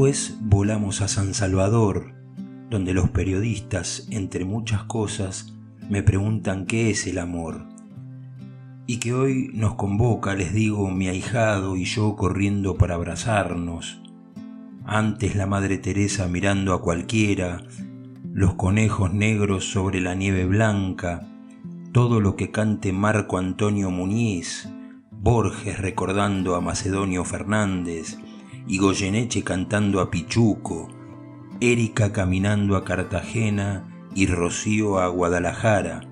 Después volamos a San Salvador, donde los periodistas, entre muchas cosas, me preguntan qué es el amor. Y que hoy nos convoca, les digo, mi ahijado y yo corriendo para abrazarnos. Antes la Madre Teresa mirando a cualquiera, los conejos negros sobre la nieve blanca, todo lo que cante Marco Antonio Muñiz, Borges recordando a Macedonio Fernández, y Goyeneche cantando a Pichuco, Erika caminando a Cartagena y Rocío a Guadalajara.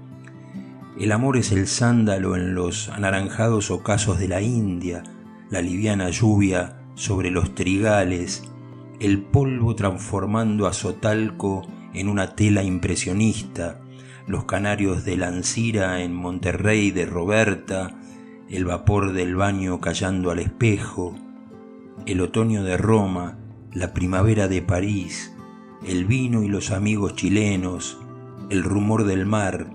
El amor es el sándalo en los anaranjados ocasos de la India, la liviana lluvia sobre los trigales, el polvo transformando a Sotalco en una tela impresionista, los canarios de Lancira en Monterrey de Roberta, el vapor del baño cayendo al espejo, el otoño de Roma, la primavera de París, el vino y los amigos chilenos, el rumor del mar,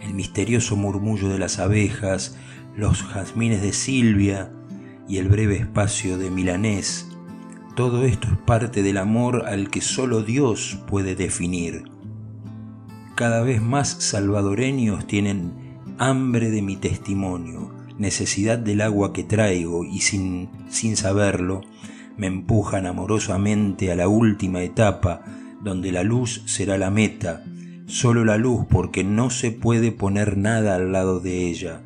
el misterioso murmullo de las abejas, los jazmines de Silvia y el breve espacio de Milanés. Todo esto es parte del amor al que solo Dios puede definir. Cada vez más salvadoreños tienen hambre de mi testimonio, necesidad del agua que traigo y sin saberlo, me empujan amorosamente a la última etapa, donde la luz será la meta, solo la luz porque no se puede poner nada al lado de ella.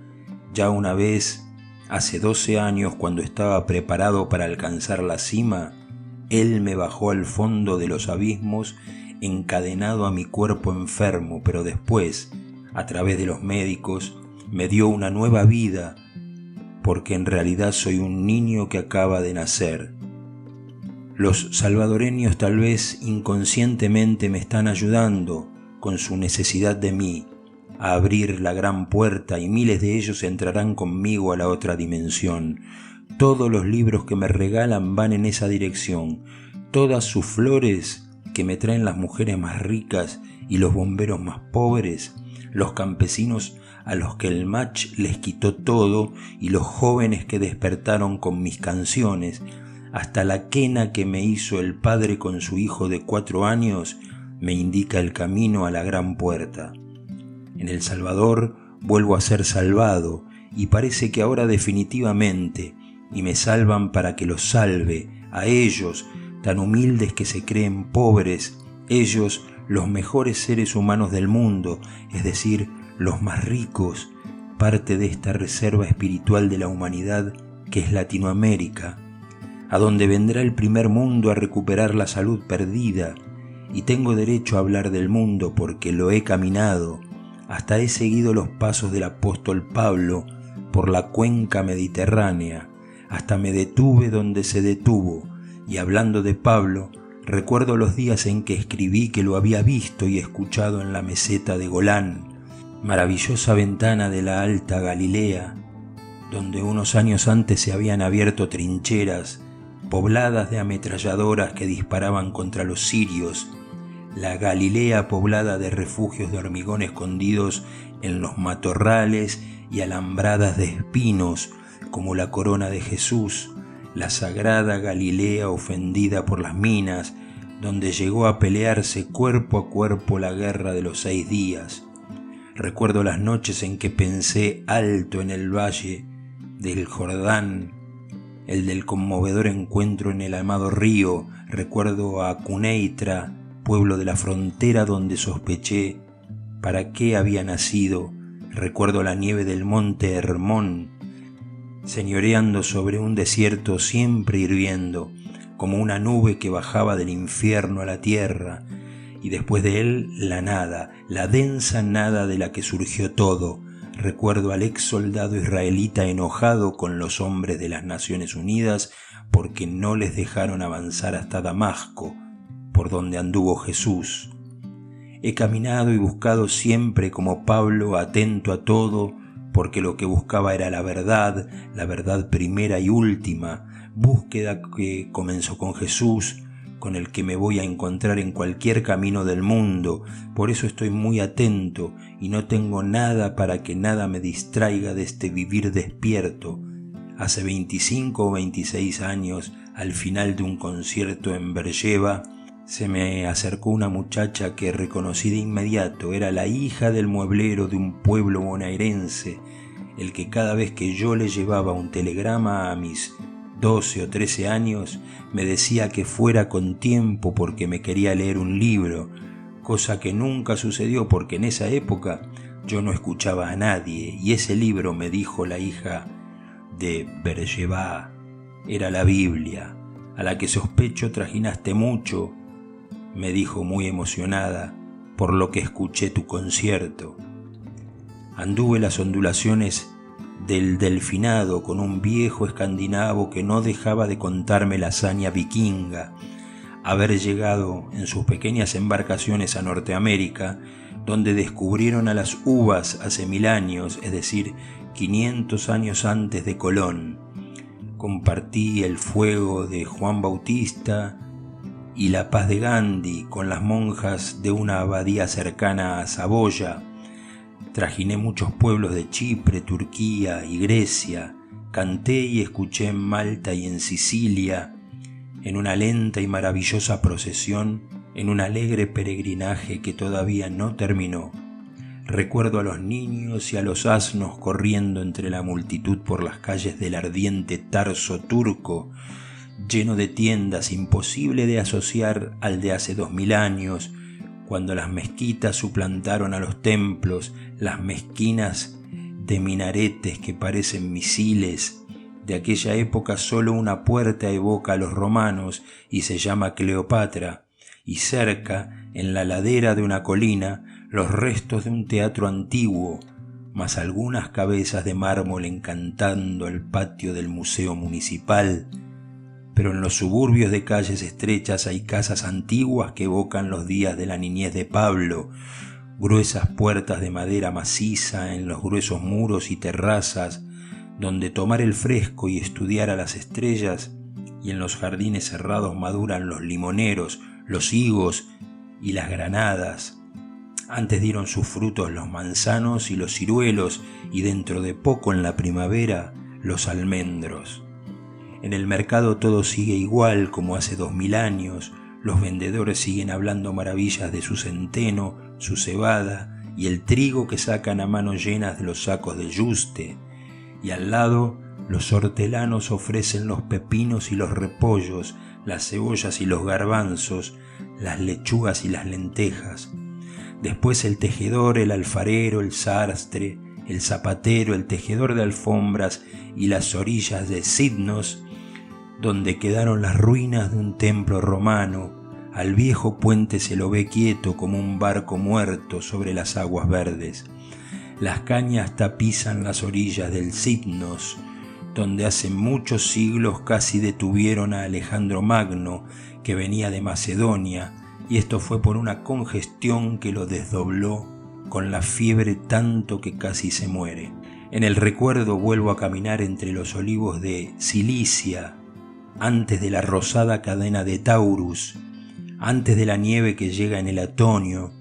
Ya una vez, hace 12 años, cuando estaba preparado para alcanzar la cima, Él me bajó al fondo de los abismos encadenado a mi cuerpo enfermo, pero después, a través de los médicos, me dio una nueva vida, porque en realidad soy un niño que acaba de nacer. Los salvadoreños tal vez inconscientemente me están ayudando con su necesidad de mí a abrir la gran puerta y miles de ellos entrarán conmigo a la otra dimensión. Todos los libros que me regalan van en esa dirección, todas sus flores que me traen las mujeres más ricas y los bomberos más pobres, los campesinos a los que el match les quitó todo y los jóvenes que despertaron con mis canciones, hasta la quena que me hizo el padre con su hijo de 4 años, me indica el camino a la gran puerta. En El Salvador vuelvo a ser salvado y parece que ahora definitivamente, y me salvan para que los salve, a ellos, tan humildes que se creen pobres, ellos los mejores seres humanos del mundo, es decir, los más ricos, parte de esta reserva espiritual de la humanidad que es Latinoamérica, a donde vendrá el primer mundo a recuperar la salud perdida, y tengo derecho a hablar del mundo porque lo he caminado, hasta he seguido los pasos del apóstol Pablo por la cuenca mediterránea, hasta me detuve donde se detuvo, y hablando de Pablo, recuerdo los días en que escribí que lo había visto y escuchado en la meseta de Golán, maravillosa ventana de la Alta Galilea, donde unos años antes se habían abierto trincheras pobladas de ametralladoras que disparaban contra los sirios, la Galilea poblada de refugios de hormigón escondidos en los matorrales y alambradas de espinos, como la corona de Jesús, la sagrada Galilea ofendida por las minas, donde llegó a pelearse cuerpo a cuerpo la guerra de los 6 días. Recuerdo las noches en que pensé alto en el valle del Jordán, el del conmovedor encuentro en el amado río. Recuerdo a Cuneitra, pueblo de la frontera donde sospeché para qué había nacido. Recuerdo la nieve del monte Hermón, señoreando sobre un desierto siempre hirviendo, como una nube que bajaba del infierno a la tierra, y después de él la nada, la densa nada de la que surgió todo. Recuerdo al ex soldado israelita enojado con los hombres de las Naciones Unidas porque no les dejaron avanzar hasta Damasco, por donde anduvo Jesús. He caminado y buscado siempre como Pablo, atento a todo, porque lo que buscaba era la verdad primera y última, búsqueda que comenzó con Jesús, con el que me voy a encontrar en cualquier camino del mundo. Por eso estoy muy atento y no tengo nada para que nada me distraiga de este vivir despierto. Hace 25 o 26 años al final de un concierto en Berlleva, se me acercó una muchacha que reconocí de inmediato. Era la hija del mueblero de un pueblo bonaerense, el que cada vez que yo le llevaba un telegrama a mis 12 o 13 años me decía que fuera con tiempo porque me quería leer un libro, cosa que nunca sucedió porque en esa época yo no escuchaba a nadie, y ese libro, me dijo la hija de Berlleva, era la Biblia, a la que sospecho trajinaste mucho, me dijo muy emocionada, por lo que escuché tu concierto. Anduve las ondulaciones del Delfinado con un viejo escandinavo que no dejaba de contarme la hazaña vikinga, haber llegado en sus pequeñas embarcaciones a Norteamérica, donde descubrieron a las uvas hace 1000 años, es decir, 500 años antes de Colón. Compartí el fuego de Juan Bautista y la paz de Gandhi con las monjas de una abadía cercana a Saboya. Trajiné muchos pueblos de Chipre, Turquía y Grecia. Canté y escuché en Malta y en Sicilia, en una lenta y maravillosa procesión, en un alegre peregrinaje que todavía no terminó. Recuerdo a los niños y a los asnos corriendo entre la multitud por las calles del ardiente Tarso turco, lleno de tiendas, imposible de asociar al de hace 2000 años, cuando las mezquitas suplantaron a los templos, las mezquinas de minaretes que parecen misiles. De aquella época solo una puerta evoca a los romanos y se llama Cleopatra, y cerca, en la ladera de una colina, los restos de un teatro antiguo, más algunas cabezas de mármol encantando el patio del Museo Municipal. Pero en los suburbios de calles estrechas hay casas antiguas que evocan los días de la niñez de Pablo, gruesas puertas de madera maciza en los gruesos muros y terrazas, donde tomar el fresco y estudiar a las estrellas, y en los jardines cerrados maduran los limoneros, los higos y las granadas. Antes dieron sus frutos los manzanos y los ciruelos, y dentro de poco en la primavera los almendros. En el mercado todo sigue igual como hace 2000 años, los vendedores siguen hablando maravillas de su centeno, su cebada y el trigo que sacan a manos llenas de los sacos de yuste, y al lado los hortelanos ofrecen los pepinos y los repollos, las cebollas y los garbanzos, las lechugas y las lentejas. Después el tejedor, el alfarero, el sastre, el zapatero, el tejedor de alfombras y las orillas de Sidnos, donde quedaron las ruinas de un templo romano. Al viejo puente se lo ve quieto como un barco muerto sobre las aguas verdes. Las cañas tapizan las orillas del Sidnos, donde hace muchos siglos casi detuvieron a Alejandro Magno, que venía de Macedonia, y esto fue por una congestión que lo desdobló con la fiebre tanto que casi se muere. En el recuerdo vuelvo a caminar entre los olivos de Cilicia, antes de la rosada cadena de Taurus, antes de la nieve que llega en el otoño.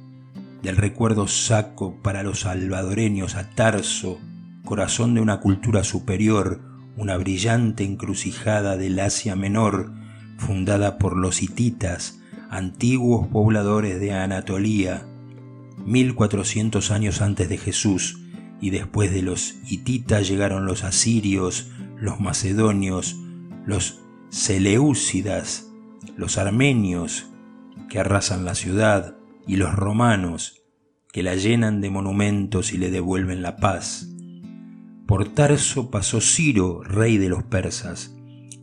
Del recuerdo saco para los salvadoreños a Tarso, corazón de una cultura superior, una brillante encrucijada del Asia Menor, fundada por los hititas, antiguos pobladores de Anatolia, 1400 años antes de Jesús, y después de los hititas llegaron los asirios, los macedonios, los seleucidas, los armenios, que arrasan la ciudad, y los romanos, que la llenan de monumentos y le devuelven la paz. Por Tarso pasó Ciro, rey de los persas,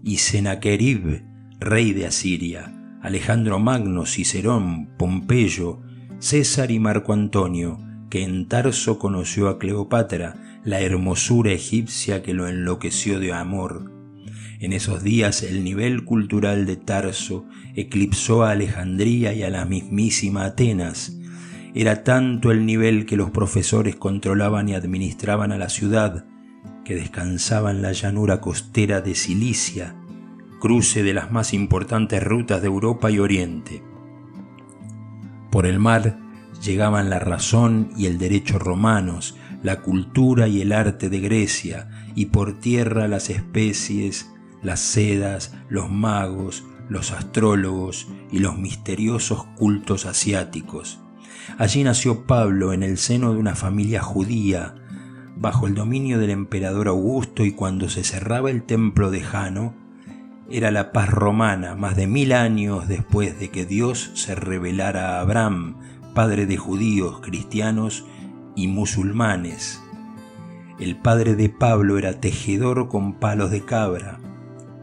y Sennacherib, rey de Asiria, Alejandro Magno, Cicerón, Pompeyo, César y Marco Antonio, que en Tarso conoció a Cleopatra, la hermosura egipcia que lo enloqueció de amor. En esos días el nivel cultural de Tarso eclipsó a Alejandría y a la mismísima Atenas. Era tanto el nivel que los profesores controlaban y administraban a la ciudad, que descansaba en la llanura costera de Cilicia, cruce de las más importantes rutas de Europa y Oriente. Por el mar llegaban la razón y el derecho romanos, la cultura y el arte de Grecia, y por tierra las especies las sedas, los magos, los astrólogos y los misteriosos cultos asiáticos. Allí nació Pablo en el seno de una familia judía, bajo el dominio del emperador Augusto, y cuando se cerraba el templo de Jano, era la paz romana, más de 1000 años después de que Dios se revelara a Abraham, padre de judíos, cristianos y musulmanes. El padre de Pablo era tejedor con palos de cabra,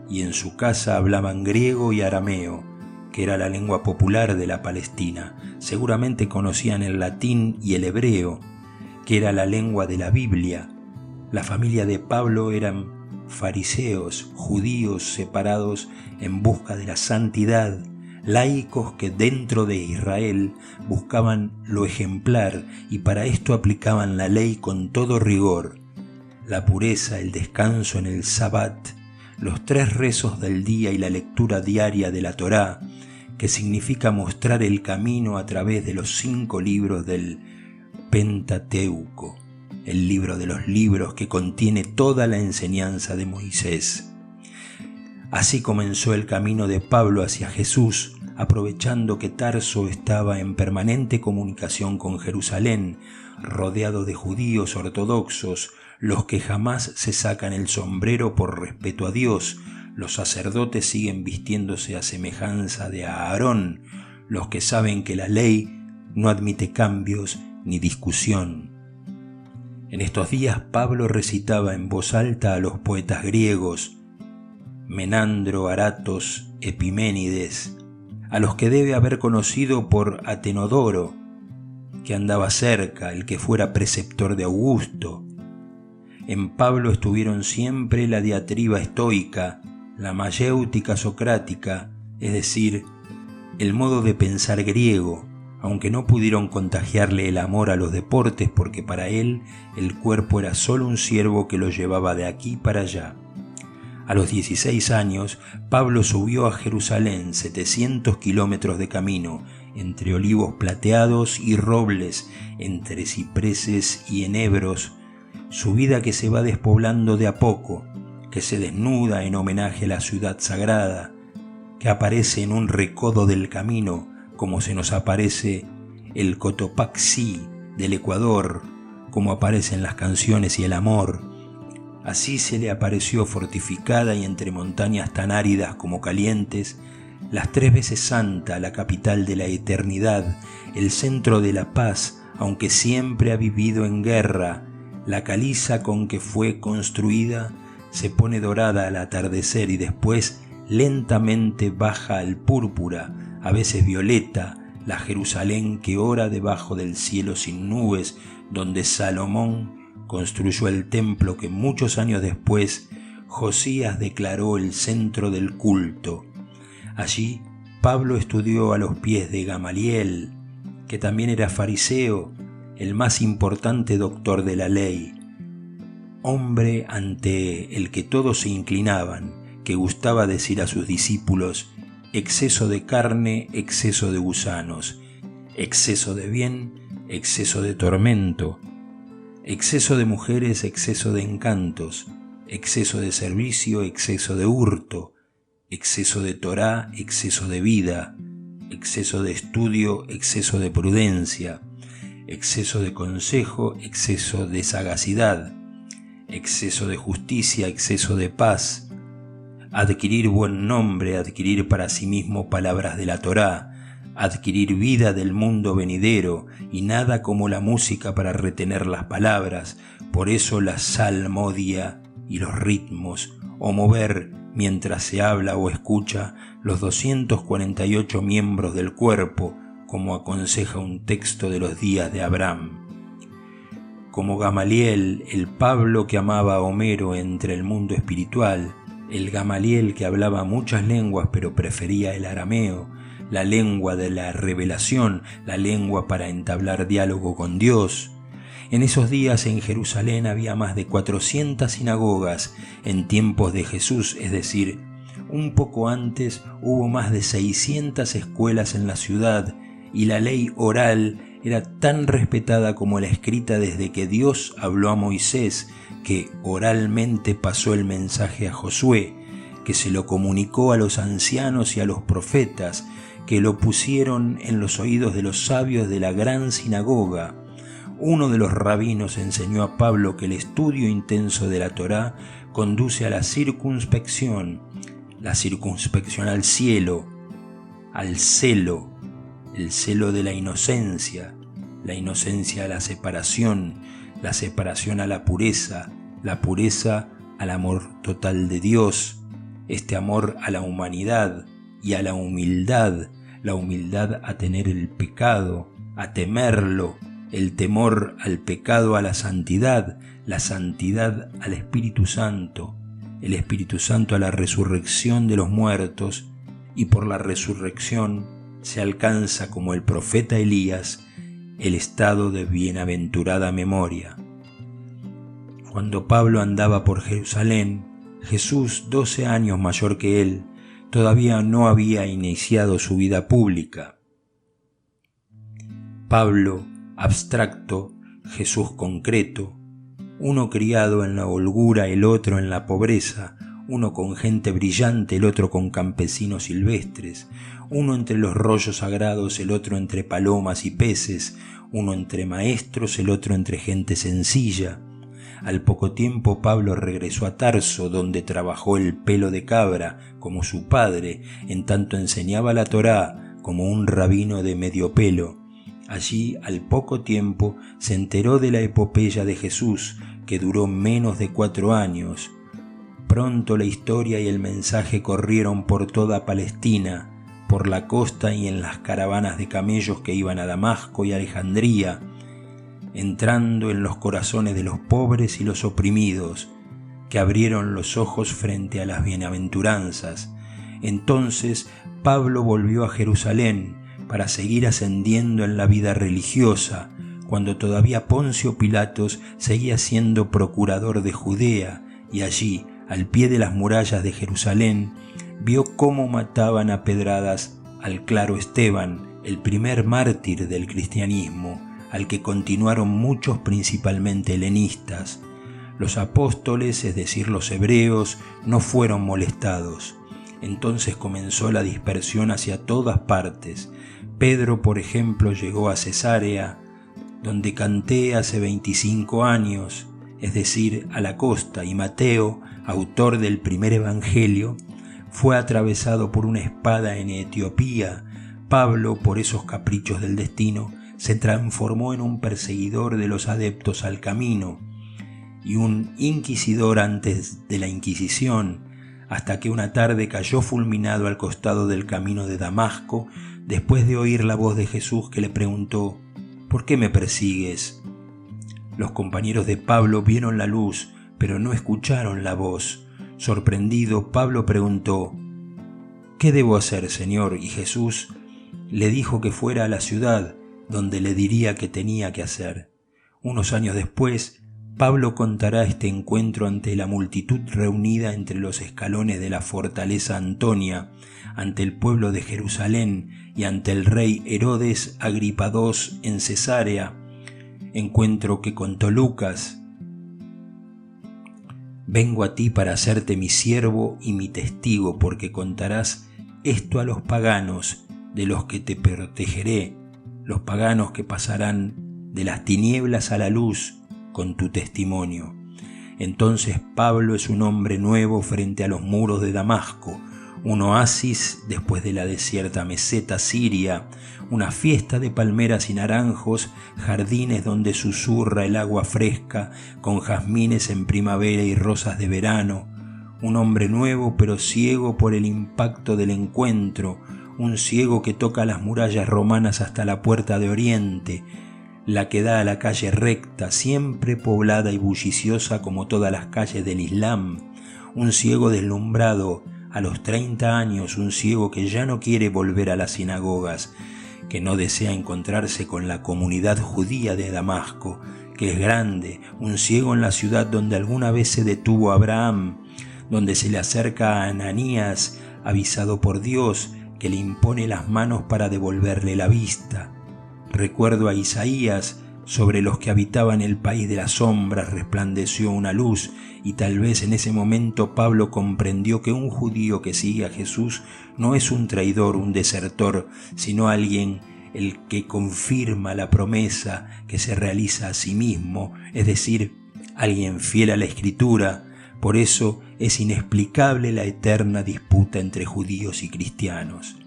y en su casa hablaban griego y arameo, que era la lengua popular de la Palestina. Seguramente conocían el latín y el hebreo, que era la lengua de la Biblia. La familia de Pablo eran fariseos, judíos separados en busca de la santidad, laicos que dentro de Israel buscaban lo ejemplar y para esto aplicaban la ley con todo rigor: la pureza, el descanso en el Sabbat, los 3 rezos del día y la lectura diaria de la Torá, que significa mostrar el camino a través de los 5 libros del Pentateuco, el libro de los libros que contiene toda la enseñanza de Moisés. Así comenzó el camino de Pablo hacia Jesús, aprovechando que Tarso estaba en permanente comunicación con Jerusalén, rodeado de judíos ortodoxos, los que jamás se sacan el sombrero por respeto a Dios. Los sacerdotes siguen vistiéndose a semejanza de Aarón, los que saben que la ley no admite cambios ni discusión. En estos días Pablo recitaba en voz alta a los poetas griegos, Menandro, Aratos, Epiménides, a los que debe haber conocido por Atenodoro, que andaba cerca, el que fuera preceptor de Augusto. En Pablo estuvieron siempre la diatriba estoica, la mayéutica socrática, es decir, el modo de pensar griego, aunque no pudieron contagiarle el amor a los deportes porque para él el cuerpo era solo un ciervo que lo llevaba de aquí para allá. A los 16 años, Pablo subió a Jerusalén 700 kilómetros de camino, entre olivos plateados y robles, entre cipreses y enebros, subida que se va despoblando de a poco, que se desnuda en homenaje a la ciudad sagrada, que aparece en un recodo del camino, como se nos aparece el Cotopaxi del Ecuador, como aparecen las canciones y el amor. Así se le apareció fortificada y entre montañas tan áridas como calientes, las 3 veces santa, la capital de la eternidad, el centro de la paz, aunque siempre ha vivido en guerra. La caliza con que fue construida se pone dorada al atardecer y después lentamente baja al púrpura, a veces violeta, la Jerusalén que ora debajo del cielo sin nubes, donde Salomón construyó el templo que muchos años después Josías declaró el centro del culto. Allí Pablo estudió a los pies de Gamaliel, que también era fariseo, el más importante doctor de la ley, hombre ante el que todos se inclinaban, que gustaba decir a sus discípulos: exceso de carne, exceso de gusanos, exceso de bien, exceso de tormento, exceso de mujeres, exceso de encantos, exceso de servicio, exceso de hurto, exceso de Torá, exceso de vida, exceso de estudio, exceso de prudencia, exceso de consejo, exceso de sagacidad, exceso de justicia, exceso de paz, adquirir buen nombre, adquirir para sí mismo palabras de la Torá, adquirir vida del mundo venidero, y nada como la música para retener las palabras, por eso la salmodia y los ritmos, o mover mientras se habla o escucha los 248 miembros del cuerpo, como aconseja un texto de los días de Abraham. Como Gamaliel, el Pablo que amaba a Homero entre el mundo espiritual, el Gamaliel que hablaba muchas lenguas pero prefería el arameo, la lengua de la revelación, la lengua para entablar diálogo con Dios. En esos días en Jerusalén había más de 400 sinagogas. En tiempos de Jesús, es decir, un poco antes, hubo más de 600 escuelas en la ciudad, y la ley oral era tan respetada como la escrita desde que Dios habló a Moisés, que oralmente pasó el mensaje a Josué, que se lo comunicó a los ancianos y a los profetas, que lo pusieron en los oídos de los sabios de la gran sinagoga. Uno de los rabinos enseñó a Pablo que el estudio intenso de la Torá conduce a la circunspección al cielo, al celo, el celo de la inocencia a la separación a la pureza al amor total de Dios, este amor a la humanidad y a la humildad a tener el pecado, a temerlo, el temor al pecado a la santidad al Espíritu Santo, el Espíritu Santo a la resurrección de los muertos, y por la resurrección se alcanza, como el profeta Elías, el estado de bienaventurada memoria. Cuando Pablo andaba por Jerusalén, Jesús, 12 años mayor que él, todavía no había iniciado su vida pública. Pablo, abstracto, Jesús concreto, uno criado en la holgura, el otro en la pobreza, uno con gente brillante, el otro con campesinos silvestres, uno entre los rollos sagrados, el otro entre palomas y peces, uno entre maestros, el otro entre gente sencilla. Al poco tiempo Pablo regresó a Tarso, donde trabajó el pelo de cabra, como su padre, en tanto enseñaba la Torá, como un rabino de medio pelo. Allí, al poco tiempo, se enteró de la epopeya de Jesús, que duró menos de 4 años. Pronto la historia y el mensaje corrieron por toda Palestina, por la costa y en las caravanas de camellos que iban a Damasco y Alejandría, entrando en los corazones de los pobres y los oprimidos, que abrieron los ojos frente a las bienaventuranzas. Entonces Pablo volvió a Jerusalén para seguir ascendiendo en la vida religiosa, cuando todavía Poncio Pilatos seguía siendo procurador de Judea, y allí, al pie de las murallas de Jerusalén, vio cómo mataban a pedradas al claro Esteban, el primer mártir del cristianismo, al que continuaron muchos, principalmente helenistas. Los apóstoles, es decir, los hebreos, no fueron molestados. Entonces comenzó la dispersión hacia todas partes. Pedro, por ejemplo, llegó a Cesarea, donde canté hace 25 años, es decir, a la costa, y Mateo, autor del primer evangelio, fue atravesado por una espada en Etiopía. Pablo, por esos caprichos del destino, se transformó en un perseguidor de los adeptos al camino y un inquisidor antes de la Inquisición, hasta que una tarde cayó fulminado al costado del camino de Damasco, después de oír la voz de Jesús que le preguntó: ¿por qué me persigues? Los compañeros de Pablo vieron la luz, pero no escucharon la voz. Sorprendido, Pablo preguntó: ¿qué debo hacer, Señor? Y Jesús le dijo que fuera a la ciudad, donde le diría qué tenía que hacer. Unos años después, Pablo contará este encuentro ante la multitud reunida entre los escalones de la fortaleza Antonia, ante el pueblo de Jerusalén y ante el rey Herodes Agripa II en Cesarea, encuentro que contó Lucas. Vengo a ti para hacerte mi siervo y mi testigo, porque contarás esto a los paganos, de los que te protegeré, los paganos que pasarán de las tinieblas a la luz con tu testimonio. Entonces Pablo es un hombre nuevo frente a los muros de Damasco, un oasis después de la desierta meseta siria, una fiesta de palmeras y naranjos, jardines donde susurra el agua fresca, con jazmines en primavera y rosas de verano, un hombre nuevo pero ciego por el impacto del encuentro, un ciego que toca las murallas romanas hasta la puerta de Oriente, la que da a la calle recta, siempre poblada y bulliciosa como todas las calles del Islam, un ciego deslumbrado a los 30 años, un ciego que ya no quiere volver a las sinagogas, que no desea encontrarse con la comunidad judía de Damasco, que es grande, un ciego en la ciudad donde alguna vez se detuvo Abraham, donde se le acerca a Ananías, avisado por Dios, que le impone las manos para devolverle la vista. Recuerdo a Isaías, Sobre los que habitaban el país de las sombras resplandeció una luz, y tal vez en ese momento Pablo comprendió que un judío que sigue a Jesús no es un traidor, un desertor, sino alguien el que confirma la promesa que se realiza a sí mismo, es decir, alguien fiel a la Escritura. Por eso es inexplicable la eterna disputa entre judíos y cristianos.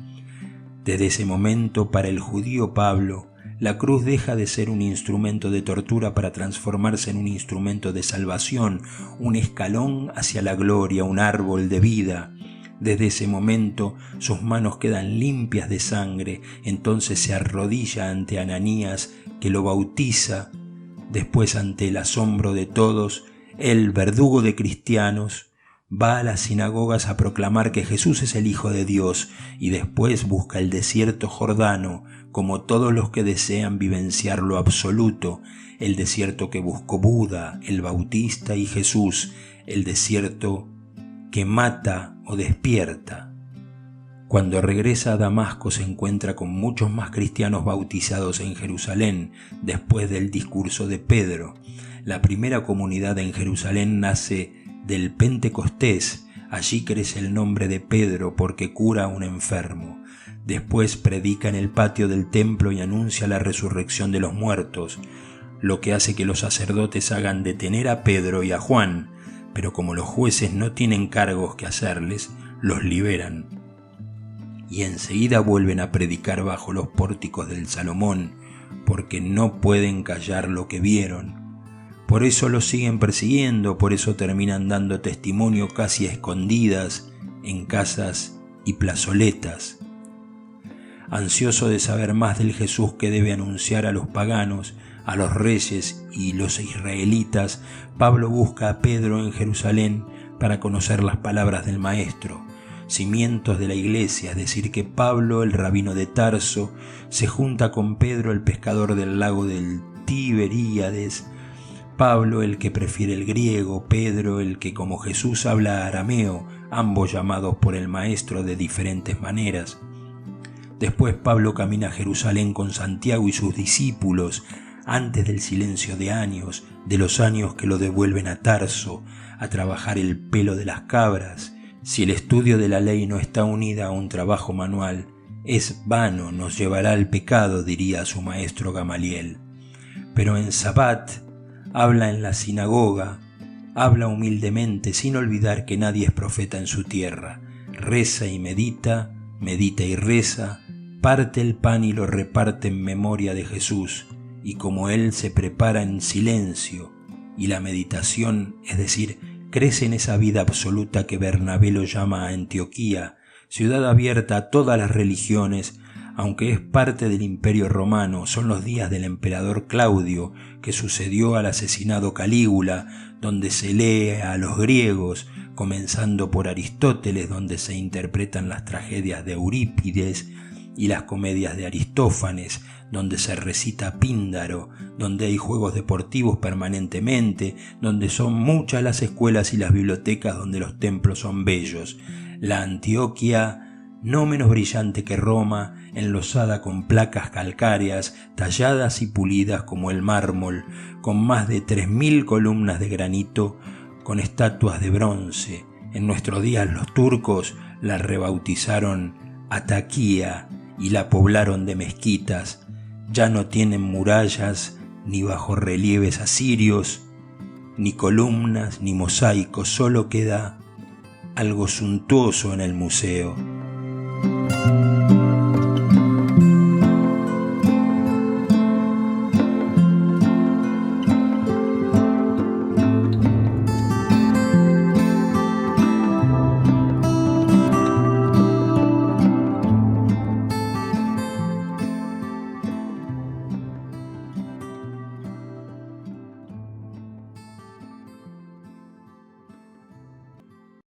Desde ese momento, para el judío Pablo, la cruz deja de ser un instrumento de tortura para transformarse en un instrumento de salvación, un escalón hacia la gloria, un árbol de vida. Desde ese momento sus manos quedan limpias de sangre, entonces se arrodilla ante Ananías, que lo bautiza. Después, ante el asombro de todos, el verdugo de cristianos va a las sinagogas a proclamar que Jesús es el Hijo de Dios, y después busca el desierto jordano, como todos los que desean vivenciar lo absoluto, el desierto que buscó Buda, el Bautista y Jesús, el desierto que mata o despierta. Cuando regresa a Damasco se encuentra con muchos más cristianos bautizados en Jerusalén después del discurso de Pedro. La primera comunidad en Jerusalén nace del Pentecostés. Allí crece el nombre de Pedro porque cura a un enfermo. Después predica en el patio del templo y anuncia la resurrección de los muertos, lo que hace que los sacerdotes hagan detener a Pedro y a Juan, pero como los jueces no tienen cargos que hacerles, los liberan. Y enseguida vuelven a predicar bajo los pórticos del Salomón, porque no pueden callar lo que vieron. Por eso los siguen persiguiendo, por eso terminan dando testimonio casi a escondidas en casas y plazoletas. Ansioso de saber más del Jesús que debe anunciar a los paganos, a los reyes y los israelitas, Pablo busca a Pedro en Jerusalén para conocer las palabras del Maestro, cimientos de la iglesia, es decir, que Pablo, el rabino de Tarso, se junta con Pedro, el pescador del lago del Tiberíades, Pablo, el que prefiere el griego, Pedro, el que como Jesús habla arameo, ambos llamados por el Maestro de diferentes maneras. Después Pablo camina a Jerusalén con Santiago y sus discípulos, antes del silencio de años, de los años que lo devuelven a Tarso, a trabajar el pelo de las cabras. Si el estudio de la ley no está unida a un trabajo manual, es vano, nos llevará al pecado, diría su maestro Gamaliel. Pero en Sabbat habla en la sinagoga, habla humildemente, sin olvidar que nadie es profeta en su tierra. Reza y medita, medita y reza, parte el pan y lo reparte en memoria de Jesús, y como él se prepara en silencio, y la meditación, es decir, crece en esa vida absoluta que Bernabé lo llama Antioquía, ciudad abierta a todas las religiones, aunque es parte del Imperio Romano. Son los días del emperador Claudio, que sucedió al asesinado Calígula, donde se lee a los griegos, comenzando por Aristóteles, donde se interpretan las tragedias de Eurípides y las comedias de Aristófanes, donde se recita Píndaro, donde hay juegos deportivos permanentemente, donde son muchas las escuelas y las bibliotecas, donde los templos son bellos. La Antioquia, no menos brillante que Roma, enlosada con placas calcáreas, talladas y pulidas como el mármol, con más de 3000 columnas de granito, con estatuas de bronce. En nuestros días los turcos la rebautizaron Ataquía y la poblaron de mezquitas. Ya no tienen murallas, ni bajorrelieves asirios, ni columnas, ni mosaicos, solo queda algo suntuoso en el museo.